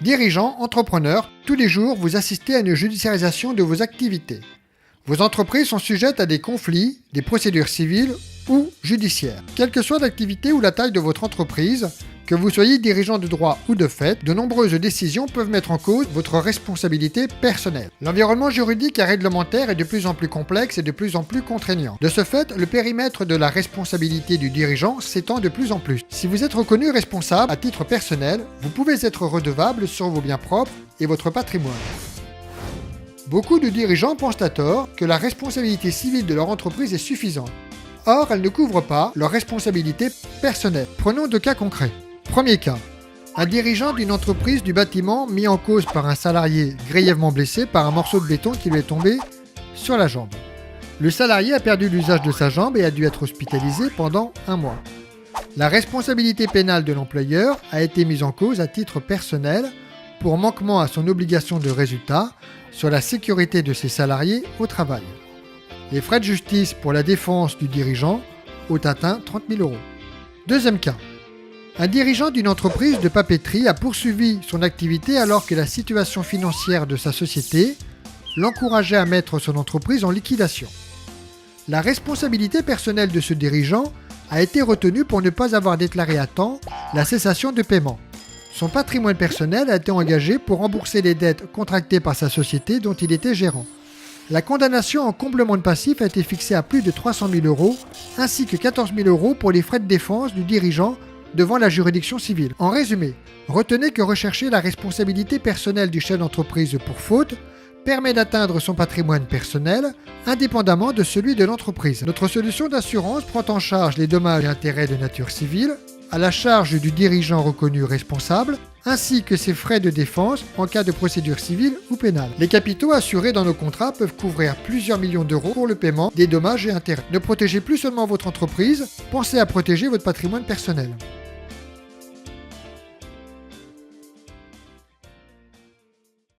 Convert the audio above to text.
Dirigeants, entrepreneurs, tous les jours, vous assistez à une judiciarisation de vos activités. Vos entreprises sont sujettes à des conflits, des procédures civiles ou judiciaires. Quelle que soit l'activité ou la taille de votre entreprise, que vous soyez dirigeant de droit ou de fait, de nombreuses décisions peuvent mettre en cause votre responsabilité personnelle. L'environnement juridique et réglementaire est de plus en plus complexe et de plus en plus contraignant. De ce fait, le périmètre de la responsabilité du dirigeant s'étend de plus en plus. Si vous êtes reconnu responsable à titre personnel, vous pouvez être redevable sur vos biens propres et votre patrimoine. Beaucoup de dirigeants pensent à tort que la responsabilité civile de leur entreprise est suffisante. Or, elle ne couvre pas leur responsabilité personnelle. Prenons deux cas concrets. Premier cas. Un dirigeant d'une entreprise du bâtiment mis en cause par un salarié grièvement blessé par un morceau de béton qui lui est tombé sur la jambe. Le salarié a perdu l'usage de sa jambe et a dû être hospitalisé pendant 1 mois. La responsabilité pénale de l'employeur a été mise en cause à titre personnel pour manquement à son obligation de résultat sur la sécurité de ses salariés au travail. Les frais de justice pour la défense du dirigeant ont atteint 30 000 €. Deuxième cas. Un dirigeant d'une entreprise de papeterie a poursuivi son activité alors que la situation financière de sa société l'encourageait à mettre son entreprise en liquidation. La responsabilité personnelle de ce dirigeant a été retenue pour ne pas avoir déclaré à temps la cessation de paiement. Son patrimoine personnel a été engagé pour rembourser les dettes contractées par sa société dont il était gérant. La condamnation en comblement de passif a été fixée à plus de 300 000 €, ainsi que 14 000 € pour les frais de défense du dirigeant devant la juridiction civile. En résumé, retenez que rechercher la responsabilité personnelle du chef d'entreprise pour faute permet d'atteindre son patrimoine personnel indépendamment de celui de l'entreprise. Notre solution d'assurance prend en charge les dommages et intérêts de nature civile à la charge du dirigeant reconnu responsable, ainsi que ses frais de défense en cas de procédure civile ou pénale. Les capitaux assurés dans nos contrats peuvent couvrir plusieurs millions d'euros pour le paiement des dommages et intérêts. Ne protégez plus seulement votre entreprise, pensez à protéger votre patrimoine personnel.